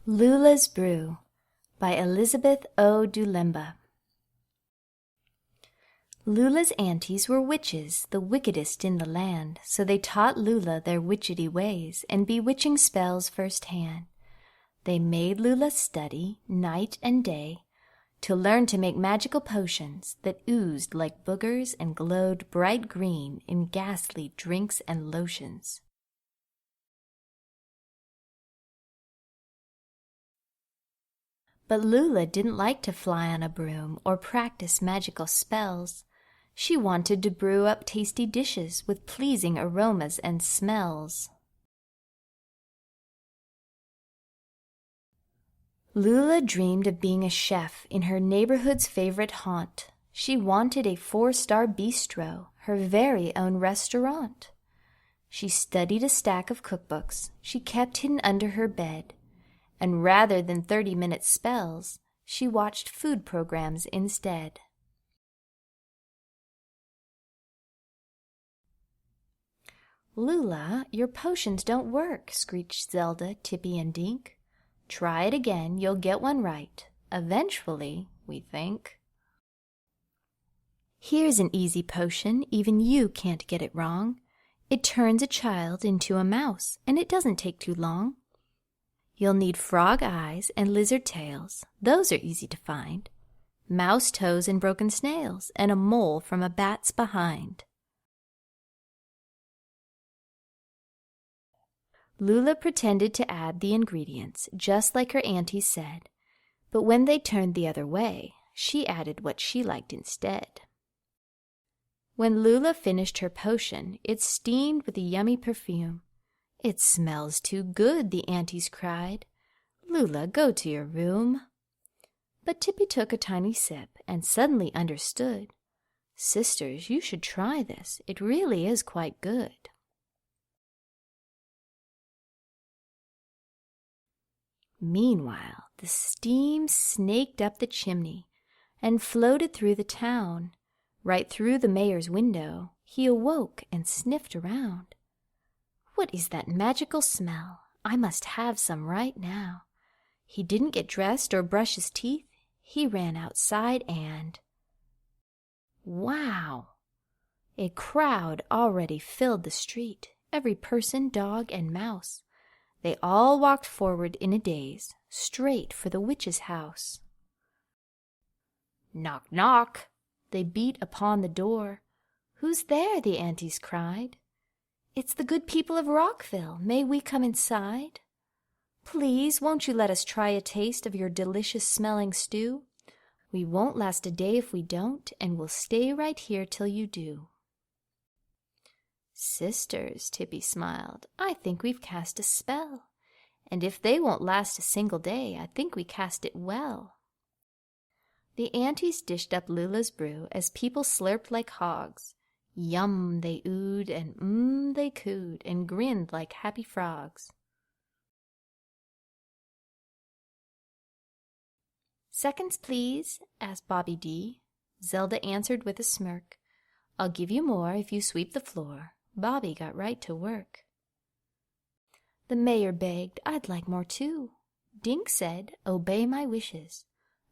Lula's Brew by Elizabeth O. Dulemba. Lula's aunties were witches, the wickedest in the land, so they taught Lula their witchety ways and bewitching spells firsthand. They made Lula study night and day to learn to make magical potions that oozed like boogers and glowed bright green in ghastly drinks and lotions. But Lula didn't like to fly on a broom or practice magical spells. She wanted to brew up tasty dishes with pleasing aromas and smells. Lula dreamed of being a chef in her neighborhood's favorite haunt. She wanted a 4-star bistro, her very own restaurant. She studied a stack of cookbooks she kept hidden under her bed, and rather than 30-minute spells, she watched food programs instead. "Lula, your potions don't work," screeched Zelda, Tippy, and Dink. "Try it again, you'll get one right. Eventually, we think." "Here's an easy potion, even you can't get it wrong. It turns a child into a mouse, and it doesn't take too long. You'll need frog eyes and lizard tails, those are easy to find, mouse toes and broken snails, and a mole from a bat's behind." Lula pretended to add the ingredients, just like her aunties said, but when they turned the other way, she added what she liked instead. When Lula finished her potion, it steamed with a yummy perfume. "It smells too good," the aunties cried. "Lula, go to your room." But Tippy took a tiny sip and suddenly understood. "Sisters, you should try this. It really is quite good." Meanwhile, the steam snaked up the chimney and floated through the town. Right through the mayor's window, he awoke and sniffed around. "What is that magical smell? I must have some right now." He didn't get dressed or brush his teeth. He ran outside and... wow! A crowd already filled the street, every person, dog, and mouse. They all walked forward in a daze, straight for the witch's house. "Knock, knock!" They beat upon the door. "Who's there?" the aunties cried. "It's the good people of Rockville. May we come inside? Please, won't you let us try a taste of your delicious-smelling stew? We won't last a day if we don't, and we'll stay right here till you do." "Sisters," Tippy smiled, "I think we've cast a spell, and if they won't last a single day, I think we cast it well." The aunties dished up Lula's brew as people slurped like hogs. Yum they oohed, and they cooed, and grinned like happy frogs. "Seconds, please?" asked Bobby D. Zelda answered with a smirk. "I'll give you more if you sweep the floor." Bobby got right to work. The mayor begged, "I'd like more too." Dink said, "Obey my wishes."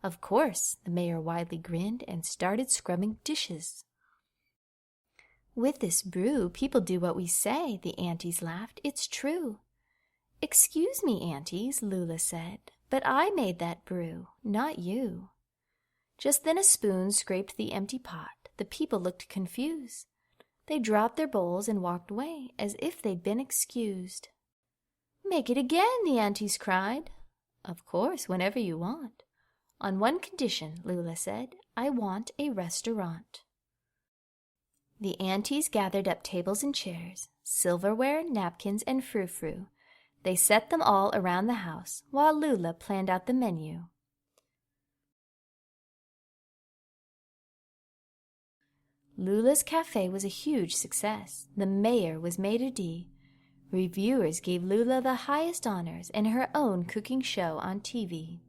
Of course, the mayor widely grinned and started scrubbing dishes. "With this brew, people do what we say," the aunties laughed. "It's true." "Excuse me, aunties," Lula said, "but I made that brew, not you." Just then a spoon scraped the empty pot. The people looked confused. They dropped their bowls and walked away, as if they'd been excused. "Make it again," the aunties cried. "Of course, whenever you want. On one condition," Lula said. "I want a restaurant." The aunties gathered up tables and chairs, silverware, napkins, and frou-frou. They set them all around the house, while Lula planned out the menu. Lula's cafe was a huge success. The mayor was maitre d'. Reviewers gave Lula the highest honors and her own cooking show on TV.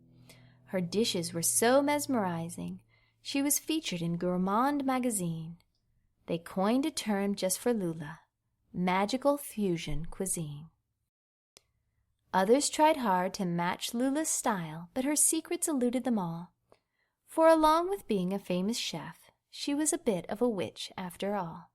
Her dishes were so mesmerizing, she was featured in Gourmand magazine. They coined a term just for Lula, magical fusion cuisine. Others tried hard to match Lula's style, but her secrets eluded them all. For along with being a famous chef, she was a bit of a witch after all.